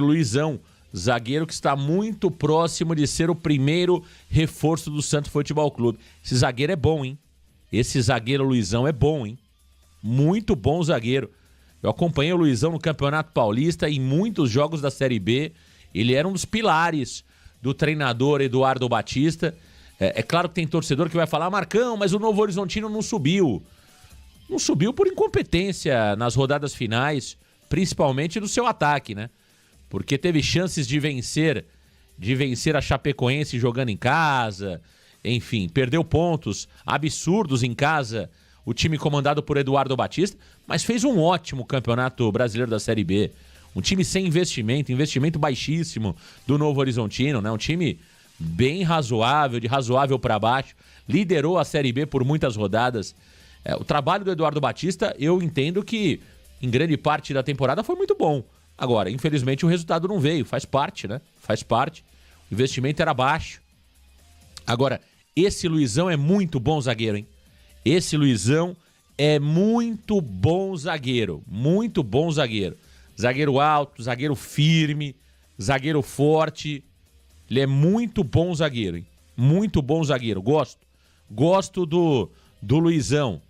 Luizão, zagueiro que está muito próximo de ser o primeiro reforço do Santos Futebol Clube. Esse zagueiro é bom, hein? Esse zagueiro Luizão é bom, hein? Muito bom zagueiro. Eu acompanhei o Luizão no Campeonato Paulista e em muitos jogos da Série B. Ele era um dos pilares do treinador Eduardo Batista. É claro que tem torcedor que vai falar, Marcão, mas o Novo Horizontino não subiu. Não subiu por incompetência nas rodadas finais, principalmente no seu ataque, né? Porque teve chances de vencer a Chapecoense jogando em casa, enfim, perdeu pontos absurdos em casa, o time comandado por Eduardo Batista, mas fez um ótimo campeonato brasileiro da Série B. Um time sem investimento baixíssimo do Novo Horizontino, né? Um time bem razoável, de razoável para baixo, liderou a Série B por muitas rodadas. O trabalho do Eduardo Batista, eu entendo que em grande parte da temporada foi muito bom. Agora, infelizmente o resultado não veio, faz parte, né? Faz parte. O investimento era baixo. Agora, esse Luizão é muito bom zagueiro, hein? Esse Luizão é muito bom zagueiro. Muito bom zagueiro. Zagueiro alto, zagueiro firme, zagueiro forte. Ele é muito bom zagueiro, hein? Muito bom zagueiro. Gosto do Luizão,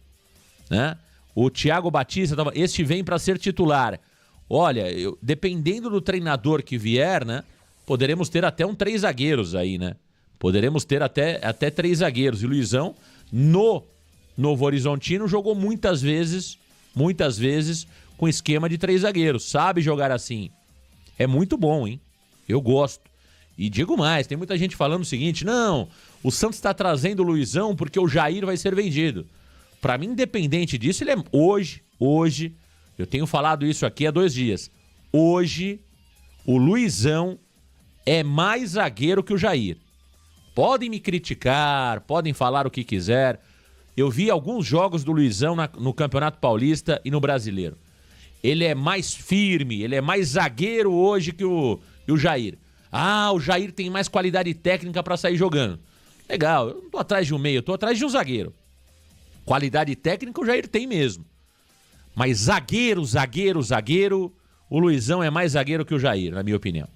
né? O Thiago Batista, este vem para ser titular. Olha, dependendo do treinador que vier, né? Poderemos ter até 3 zagueiros aí, né? Poderemos ter até 3 zagueiros. E o Luizão, no Novo Horizontino, jogou muitas vezes, com esquema de 3 zagueiros. Sabe jogar assim. É muito bom, hein? Eu gosto. E digo mais, tem muita gente falando o seguinte, não, o Santos está trazendo o Luizão porque o Jair vai ser vendido. Para mim, independente disso, ele é hoje, eu tenho falado isso aqui há 2 dias. Hoje, o Luizão é mais zagueiro que o Jair. Podem me criticar, podem falar o que quiser. Eu vi alguns jogos do Luizão no Campeonato Paulista e no Brasileiro. Ele é mais firme, ele é mais zagueiro hoje que o Jair. Ah, o Jair tem mais qualidade técnica para sair jogando. Legal, eu não tô atrás de um meio, eu tô atrás de um zagueiro. Qualidade técnica o Jair tem mesmo. Mas zagueiro, o Luizão é mais zagueiro que o Jair, na minha opinião.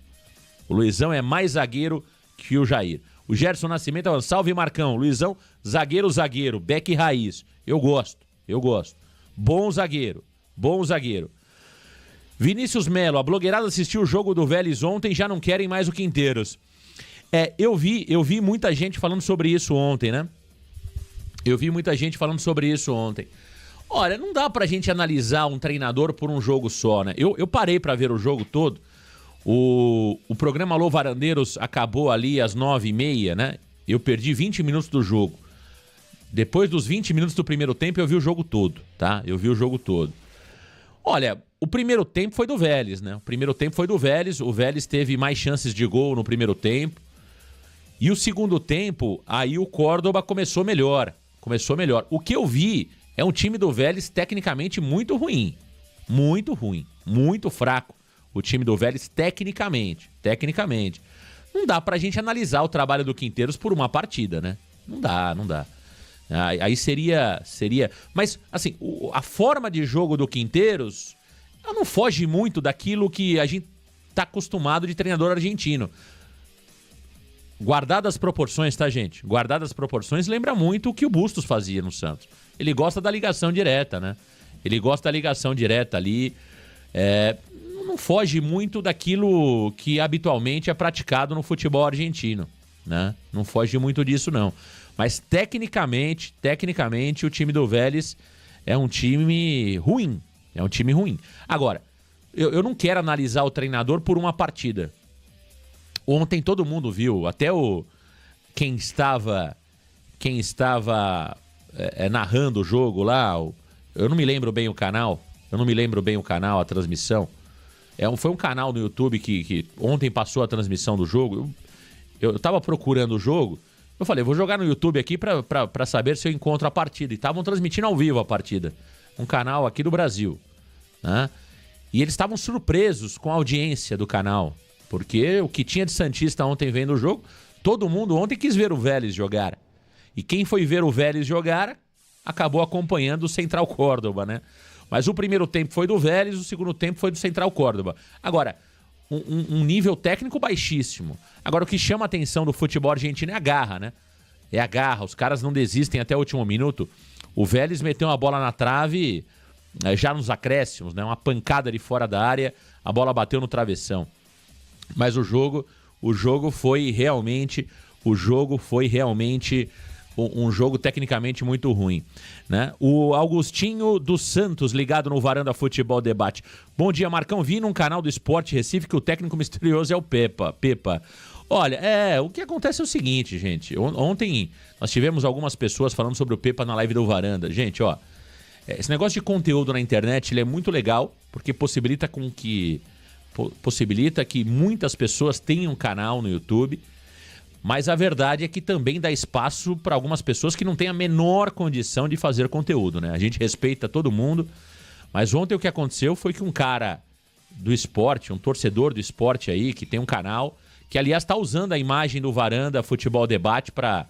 O Luizão é mais zagueiro que o Jair. O Gerson Nascimento falando, salve Marcão, Luizão, zagueiro, Beck raiz. Eu gosto. Bom zagueiro. Vinícius Melo, a blogueirada assistiu o jogo do Vélez ontem e já não querem mais o Quinteiros. Eu vi muita gente falando sobre isso ontem, né? Olha, não dá pra gente analisar um treinador por um jogo só, né? Eu parei pra ver o jogo todo. O programa Alô Varandeiros acabou ali às 9h30, né? Eu perdi 20 minutos do jogo. Depois dos 20 minutos do primeiro tempo, eu vi o jogo todo, tá? Olha, o primeiro tempo foi do Vélez, né? O Vélez teve mais chances de gol no primeiro tempo. E o segundo tempo, aí o Córdoba começou melhor. O que eu vi é um time do Vélez tecnicamente muito ruim. Muito fraco. O time do Vélez tecnicamente. Não dá pra gente analisar o trabalho do Quinteiros por uma partida, né? Não dá. Aí seria... Mas, assim, a forma de jogo do Quinteiros, ela não foge muito daquilo que a gente tá acostumado de treinador argentino. Guardadas as proporções, tá, gente? Guardadas as proporções, lembra muito o que o Bustos fazia no Santos. Ele gosta da ligação direta, né? Ali. Não foge muito daquilo que habitualmente é praticado no futebol argentino, né? Não foge muito disso, não. Mas tecnicamente, o time do Vélez é um time ruim. Agora, eu não quero analisar o treinador por uma partida. Ontem todo mundo viu, até quem estava narrando o jogo lá, eu não me lembro bem o canal, a transmissão. Foi um canal no YouTube que ontem passou a transmissão do jogo. Eu tava procurando o jogo, eu falei, vou jogar no YouTube aqui pra saber se eu encontro a partida. E estavam transmitindo ao vivo a partida. Um canal aqui do Brasil, né? E eles estavam surpresos com a audiência do canal. Porque o que tinha de santista ontem vendo o jogo, todo mundo ontem quis ver o Vélez jogar. E quem foi ver o Vélez jogar, acabou acompanhando o Central Córdoba, né? Mas o primeiro tempo foi do Vélez, o segundo tempo foi do Central Córdoba. Agora, um nível técnico baixíssimo. Agora, o que chama a atenção do futebol argentino é a garra, né? É a garra, os caras não desistem até o último minuto. O Vélez meteu uma bola na trave já nos acréscimos, né? Uma pancada de fora da área, a bola bateu no travessão. Mas o jogo foi realmente um jogo tecnicamente muito ruim, né? O Augustinho dos Santos, ligado no Varanda Futebol Debate. Bom dia, Marcão. Vi num canal do Esporte Recife que o técnico misterioso é o Pepa. Olha, o que acontece é o seguinte, gente. Ontem nós tivemos algumas pessoas falando sobre o Pepa na live do Varanda. Gente, ó, esse negócio de conteúdo na internet, ele é muito legal, porque possibilita que muitas pessoas tenham um canal no YouTube, mas a verdade é que também dá espaço para algumas pessoas que não têm a menor condição de fazer conteúdo, né? A gente respeita todo mundo, mas ontem o que aconteceu foi que um cara do esporte, um torcedor do esporte aí, que tem um canal, que aliás está usando a imagem do Varanda Futebol Debate para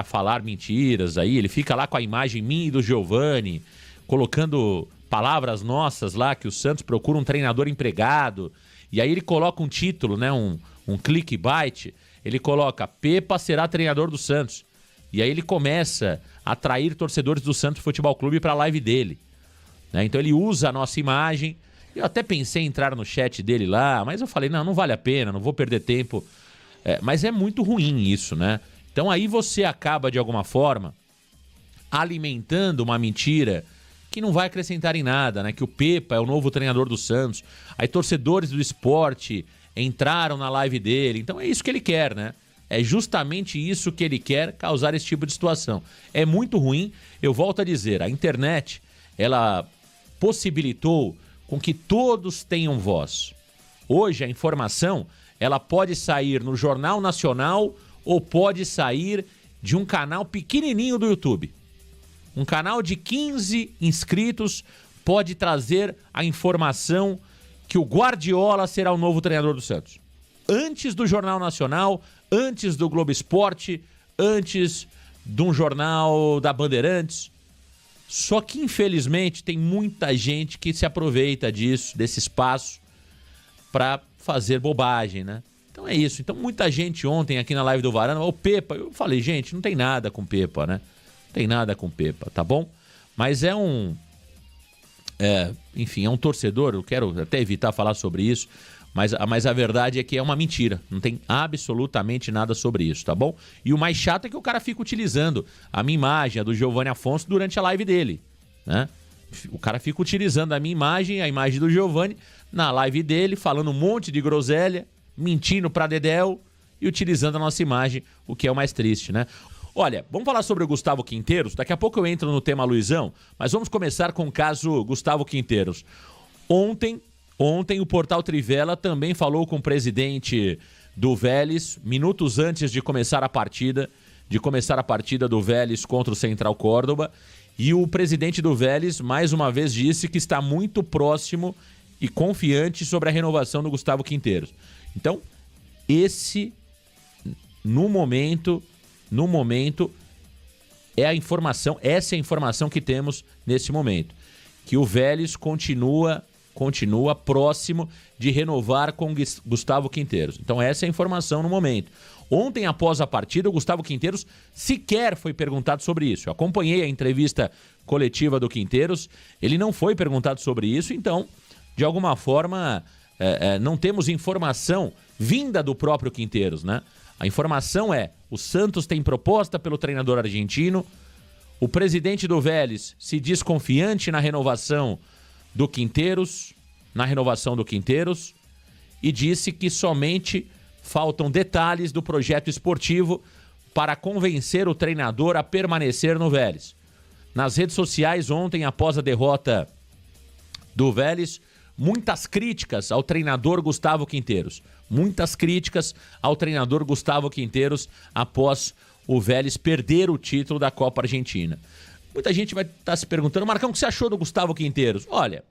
falar mentiras aí, ele fica lá com a imagem minha e do Giovani, colocando palavras nossas lá, que o Santos procura um treinador empregado, e aí ele coloca um título, né, um clickbait, ele coloca, Pepa será treinador do Santos, e aí ele começa a atrair torcedores do Santos Futebol Clube para a live dele, né? Então ele usa a nossa imagem. Eu até pensei em entrar no chat dele lá, mas eu falei, não vale a pena, não vou perder tempo, mas é muito ruim isso, né? Então aí você acaba, de alguma forma, alimentando uma mentira que não vai acrescentar em nada, né? Que o Pepa é o novo treinador do Santos. Aí torcedores do esporte entraram na live dele. Então é isso que ele quer, né? É justamente isso que ele quer, causar esse tipo de situação. É muito ruim. Eu volto a dizer, a internet, ela possibilitou com que todos tenham voz. Hoje a informação, ela pode sair no Jornal Nacional ou pode sair de um canal pequenininho do YouTube. Um canal de 15 inscritos pode trazer a informação que o Guardiola será o novo treinador do Santos. Antes do Jornal Nacional, antes do Globo Esporte, antes de um jornal da Bandeirantes. Só que, infelizmente, tem muita gente que se aproveita disso, desse espaço, para fazer bobagem, né? Então é isso. Então muita gente ontem aqui na live do Varanda, o Pepa, eu falei, gente, não tem nada com Pepa, né? Não tem nada com Pepa, tá bom? Mas enfim, é um torcedor, eu quero até evitar falar sobre isso, mas a verdade é que é uma mentira. Não tem absolutamente nada sobre isso, tá bom? E o mais chato é que o cara fica utilizando a minha imagem, a do Giovani Afonso, durante a live dele, né? O cara fica utilizando a minha imagem, a imagem do Giovani, na live dele, falando um monte de groselha, mentindo pra Dedéu e utilizando a nossa imagem, o que é o mais triste, né? Olha, vamos falar sobre o Gustavo Quinteiros. Daqui a pouco eu entro no tema Luizão, mas vamos começar com o caso Gustavo Quinteiros. Ontem o Portal Trivela também falou com o presidente do Vélez, minutos antes de começar a partida do Vélez contra o Central Córdoba, e o presidente do Vélez, mais uma vez, disse que está muito próximo e confiante sobre a renovação do Gustavo Quinteiros. Então, no momento, essa é a informação que temos nesse momento, que o Vélez continua próximo de renovar com Gustavo Quinteiros. Então essa é a informação no momento. Ontem, após a partida, o Gustavo Quinteiros sequer foi perguntado sobre isso. Eu acompanhei a entrevista coletiva do Quinteiros, ele não foi perguntado sobre isso, então, de alguma forma, não temos informação vinda do próprio Quinteiros, né? A informação é, o Santos tem proposta pelo treinador argentino, o presidente do Vélez se diz confiante na renovação do Quinteiros, e disse que somente faltam detalhes do projeto esportivo para convencer o treinador a permanecer no Vélez. Nas redes sociais ontem, após a derrota do Vélez, muitas críticas ao treinador Gustavo Quinteiros. Após o Vélez perder o título da Copa Argentina. Muita gente vai estar se perguntando, Marcão, o que você achou do Gustavo Quinteiros? Olha,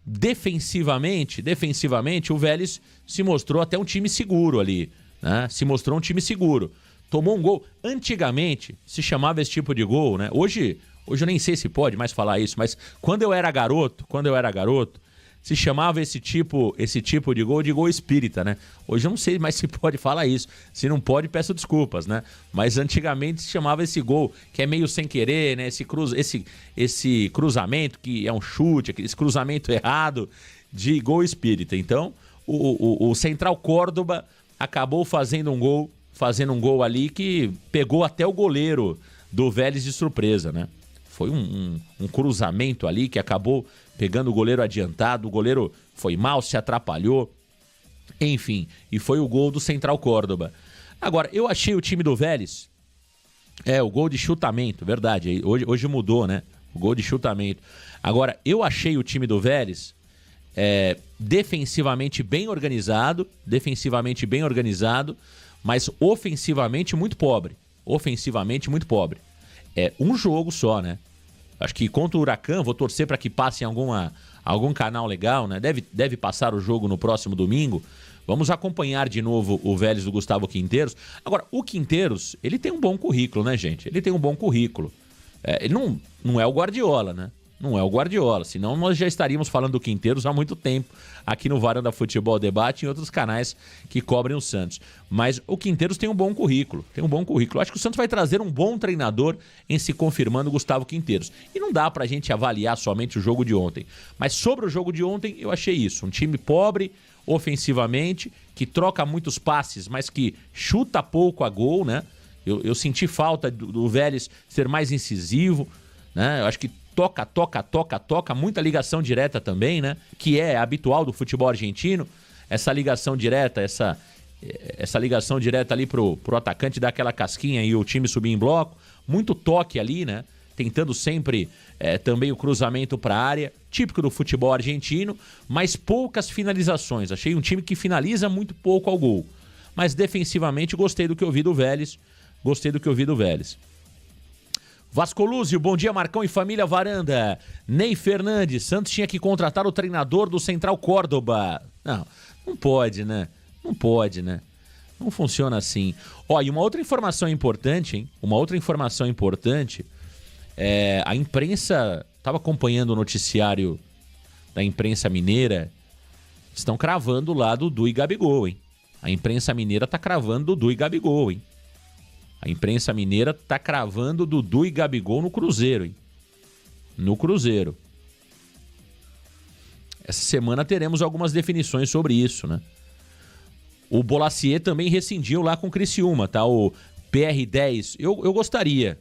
defensivamente, o Vélez se mostrou até um time seguro ali, né? Tomou um gol. Antigamente se chamava esse tipo de gol, né? Hoje eu nem sei se pode mais falar isso, mas quando eu era garoto, se chamava esse tipo de gol espírita, né? Hoje eu não sei mais se pode falar isso. Se não pode, peço desculpas, né? Mas antigamente se chamava esse gol, que é meio sem querer, né? Esse cruzamento, que é um chute, esse cruzamento errado de gol espírita. Então, o Central Córdoba acabou fazendo um gol ali que pegou até o goleiro do Vélez de surpresa, né? Foi um cruzamento ali que acabou pegando o goleiro adiantado, o goleiro foi mal, se atrapalhou, enfim, e foi o gol do Central Córdoba. Agora, eu achei o time do Vélez, o gol de chutamento, verdade, hoje mudou, né? O gol de chutamento. Agora, eu achei o time do Vélez defensivamente bem organizado, mas ofensivamente muito pobre. É um jogo só, né? Acho que contra o Huracan, vou torcer para que passe em algum canal legal, né? Deve passar o jogo no próximo domingo. Vamos acompanhar de novo o Vélez do Gustavo Quinteiros. Agora, o Quinteiros, ele tem um bom currículo, né, gente? Ele tem um bom currículo. Ele não é o Guardiola, né? Não é o Guardiola, senão nós já estaríamos falando do Quinteiros há muito tempo aqui no Varanda Futebol Debate e em outros canais que cobrem o Santos. Mas o Quinteiros tem um bom currículo, Acho que o Santos vai trazer um bom treinador em se confirmando o Gustavo Quinteiros. E não dá pra gente avaliar somente o jogo de ontem. Mas sobre o jogo de ontem, eu achei isso. Um time pobre, ofensivamente, que troca muitos passes, mas que chuta pouco a gol, né? Eu senti falta do Vélez ser mais incisivo, né? Eu acho que toca, muita ligação direta também, né? Que é habitual do futebol argentino. Essa ligação direta, essa ligação direta ali pro atacante dar aquela casquinha e o time subir em bloco. Muito toque ali, né? Tentando sempre também o cruzamento para a área, típico do futebol argentino, mas poucas finalizações. Achei um time que finaliza muito pouco ao gol. Mas defensivamente gostei do que eu vi do Vélez. Vascolúzio, bom dia Marcão e família Varanda. Ney Fernandes, Santos tinha que contratar o treinador do Central Córdoba. Não pode, né? Não funciona assim. Ó, e uma outra informação importante, hein? A imprensa, estava acompanhando o noticiário da imprensa mineira, estão cravando lá Dudu e Gabigol, hein? A imprensa mineira tá cravando Dudu e Gabigol, hein? A imprensa mineira tá cravando Dudu e Gabigol no Cruzeiro, hein? No Cruzeiro. Essa semana teremos algumas definições sobre isso, né? O Bolasie também rescindiu lá com o Criciúma, tá? O PR10. Eu gostaria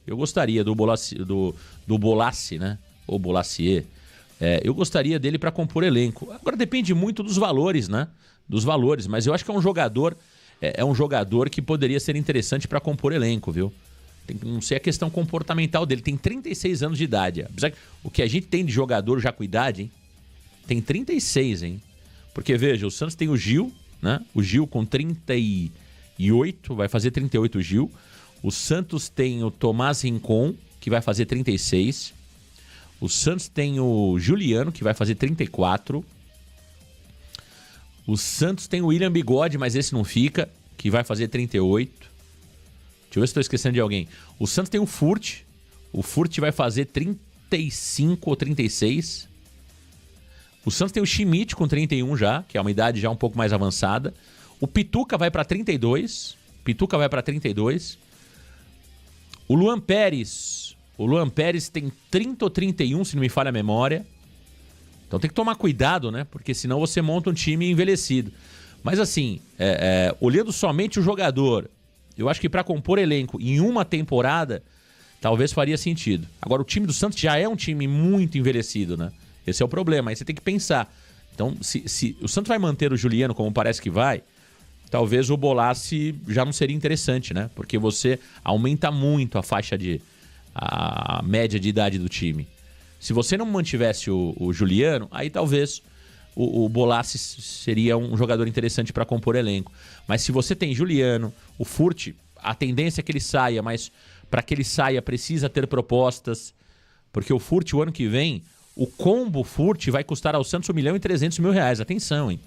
do Bolasie, né? O Bolasie. Eu gostaria dele para compor elenco. Agora depende muito dos valores, né? Mas eu acho que é um jogador... É um jogador que poderia ser interessante para compor elenco, viu? Não sei a questão comportamental dele. Tem 36 anos de idade. Apesar que o que a gente tem de jogador já com idade, hein? Tem 36, hein? Porque, veja, o Santos tem o Gil, né? O Gil com 38, vai fazer 38 o Gil. O Santos tem o Tomás Rincon, que vai fazer 36. O Santos tem o Juliano, que vai fazer 34. O Santos tem o William Bigode, mas esse não fica, que vai fazer 38. Deixa eu ver se estou esquecendo de alguém. O Santos tem o Furt. O Furt vai fazer 35 ou 36. O Santos tem o Schmidt com 31 já, que é uma idade já um pouco mais avançada. O Pituca vai para 32. O Luan Pérez. O Luan Pérez tem 30 ou 31, se não me falha a memória. Então tem que tomar cuidado, né? Porque senão você monta um time envelhecido. Mas assim, olhando somente o jogador, eu acho que para compor elenco em uma temporada, talvez faria sentido. Agora, o time do Santos já é um time muito envelhecido, né? Esse é o problema. Aí você tem que pensar. Então, se o Santos vai manter o Juliano como parece que vai, talvez o Bolasie já não seria interessante, né? Porque você aumenta muito a média de idade do time. Se você não mantivesse o Juliano, aí talvez o Bolasie seria um jogador interessante para compor elenco. Mas se você tem Juliano, o Furt, a tendência é que ele saia, mas para que ele saia precisa ter propostas, porque o Furt, o ano que vem, o combo Furt vai custar ao Santos R$1.300.000. Atenção, hein?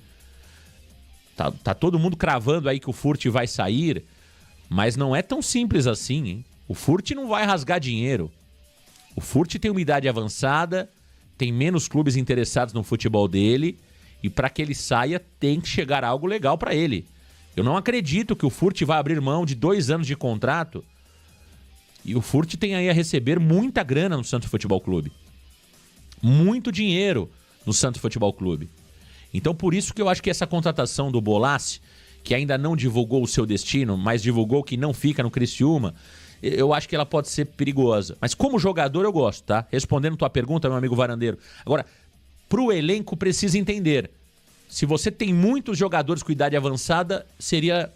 Tá todo mundo cravando aí que o Furt vai sair, mas não é tão simples assim, hein? O Furt não vai rasgar dinheiro. O Furt tem uma idade avançada, tem menos clubes interessados no futebol dele, e para que ele saia tem que chegar algo legal para ele. Eu não acredito que o Furt vai abrir mão de 2 anos de contrato, e o Furt tem aí a receber muita grana no Santos Futebol Clube. Muito dinheiro no Santos Futebol Clube. Então por isso que eu acho que essa contratação do Bolassi, que ainda não divulgou o seu destino, mas divulgou que não fica no Criciúma, eu acho que ela pode ser perigosa. Mas como jogador eu gosto, tá? Respondendo tua pergunta, meu amigo Varandeiro. Agora, pro elenco precisa entender. Se você tem muitos jogadores com idade avançada, seria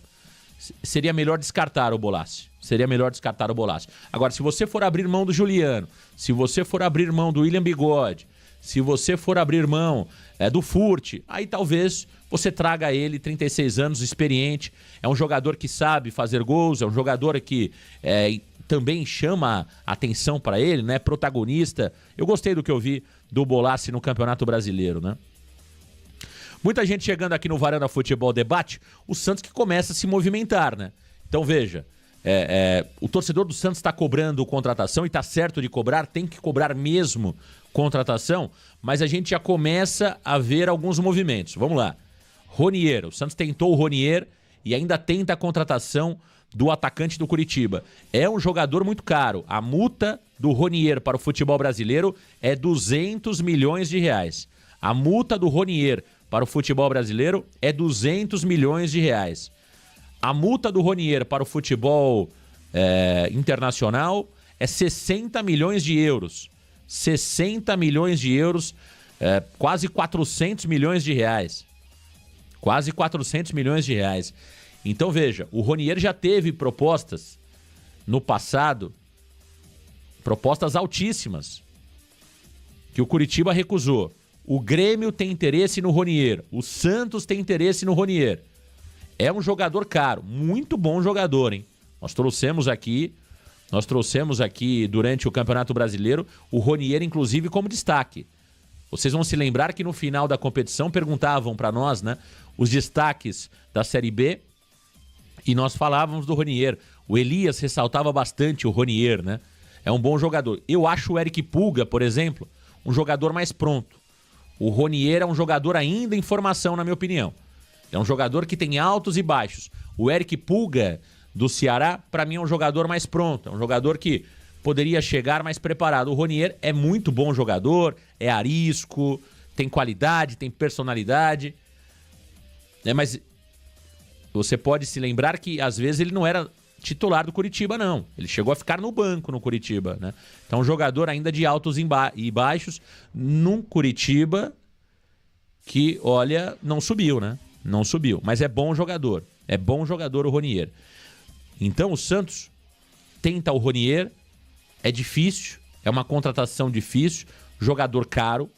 melhor descartar o Bolassi. Seria melhor descartar o Bolassi. Agora, se você for abrir mão do Juliano, se você for abrir mão do William Bigode, se você for abrir mão do Furt, aí talvez você traga ele, 36 anos, experiente. É um jogador que sabe fazer gols, é um jogador que também chama atenção para ele, né? Protagonista. Eu gostei do que eu vi do Bolassi no Campeonato Brasileiro, né? Muita gente chegando aqui no Varanda Futebol Debate, o Santos que começa a se movimentar, né? Então veja, o torcedor do Santos está cobrando contratação e está certo de cobrar, tem que cobrar mesmo contratação, mas a gente já começa a ver alguns movimentos. Vamos lá. Ronier, o Santos tentou o Ronier e ainda tenta a contratação do atacante do Curitiba. É um jogador muito caro. A multa do Ronier para o futebol brasileiro é 200 milhões de reais. A multa do Ronier para o futebol brasileiro é 200 milhões de reais. A multa do Ronier para o futebol internacional é 60 milhões de euros. 60 milhões de euros, quase 400 milhões de reais. Quase 400 milhões de reais. Então veja, o Ronier já teve propostas no passado, propostas altíssimas, que o Curitiba recusou. O Grêmio tem interesse no Ronier, o Santos tem interesse no Ronier. É um jogador caro, muito bom jogador, hein? Nós trouxemos aqui durante o Campeonato Brasileiro o Ronier, inclusive, como destaque. Vocês vão se lembrar que no final da competição perguntavam para nós, né, os destaques da Série B, e nós falávamos do Ronier. O Elias ressaltava bastante o Ronier, né? É um bom jogador. Eu acho o Eric Pulga, por exemplo, um jogador mais pronto. O Ronier é um jogador ainda em formação, na minha opinião. É um jogador que tem altos e baixos. O Eric Pulga, do Ceará, para mim é um jogador mais pronto. É um jogador que poderia chegar mais preparado. O Ronier é muito bom jogador, é arisco, tem qualidade, tem personalidade. Mas você pode se lembrar que às vezes ele não era titular do Curitiba, não. Ele chegou a ficar no banco no Curitiba, né? Então, um jogador ainda de altos e baixos num Curitiba que, olha, não subiu, né? Não subiu, mas é bom jogador. É bom jogador o Ronier. Então, o Santos tenta o Ronier, é difícil, é uma contratação difícil, jogador caro.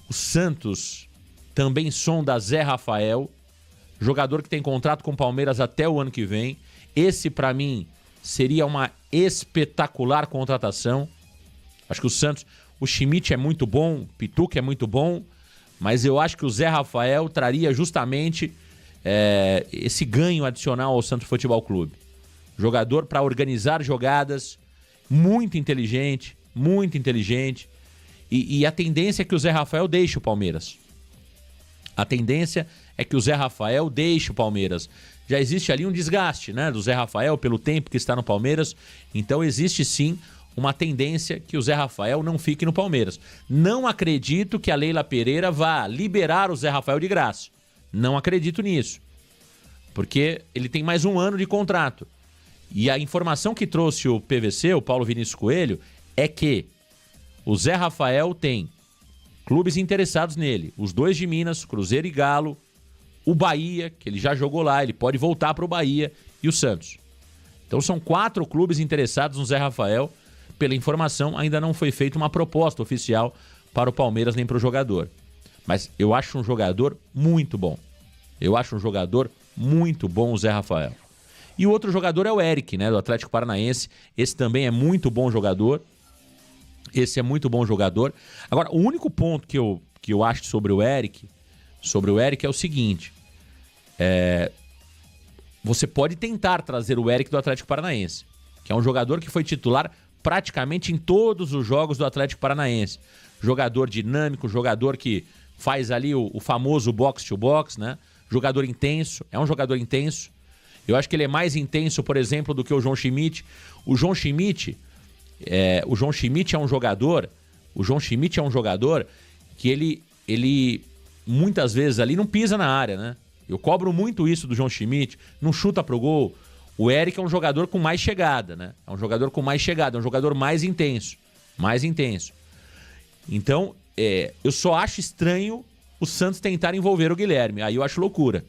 O Santos também sonda Zé Rafael, jogador que tem contrato com o Palmeiras até o ano que vem. Esse, para mim, seria uma espetacular contratação. Acho que o Santos, o Schmidt é muito bom, o Pituca é muito bom, mas eu acho que o Zé Rafael traria justamente esse ganho adicional ao Santos Futebol Clube. Jogador para organizar jogadas, muito inteligente, e a tendência é que o Zé Rafael deixe o Palmeiras. A tendência é que o Zé Rafael deixe o Palmeiras. Já existe ali um desgaste, né, do Zé Rafael pelo tempo que está no Palmeiras, então existe sim uma tendência que o Zé Rafael não fique no Palmeiras. Não acredito que a Leila Pereira vá liberar o Zé Rafael de graça. Não acredito nisso. Porque ele tem mais um ano de contrato. E a informação que trouxe o PVC, o Paulo Vinícius Coelho, é que o Zé Rafael tem clubes interessados nele. Os dois de Minas, Cruzeiro e Galo. O Bahia, que ele já jogou lá, ele pode voltar para o Bahia. E o Santos. Então são 4 clubes interessados no Zé Rafael. Pela informação, ainda não foi feita uma proposta oficial para o Palmeiras nem para o jogador. Mas eu acho um jogador muito bom. O Zé Rafael. E o outro jogador é o Eric, né, do Atlético Paranaense. Esse também é muito bom jogador. Agora, o único ponto que eu acho sobre o Eric é o seguinte. Você pode tentar trazer o Eric do Atlético Paranaense, que é um jogador que foi titular praticamente em todos os jogos do Atlético Paranaense. jogador dinâmico, jogador que faz ali o famoso box-to-box, né? Jogador intenso, é um jogador intenso. Eu acho que ele é mais intenso, por exemplo, do que o João Schmidt. O João Schmidt é um jogador que ele muitas vezes ali não pisa na área, né? Eu cobro muito isso do João Schmidt, não chuta pro gol. O Eric é um jogador com mais chegada, né? É um jogador com mais chegada, é um jogador mais intenso. Mais intenso. Então, eu só acho estranho o Santos tentar envolver o Guilherme. Aí eu acho loucura.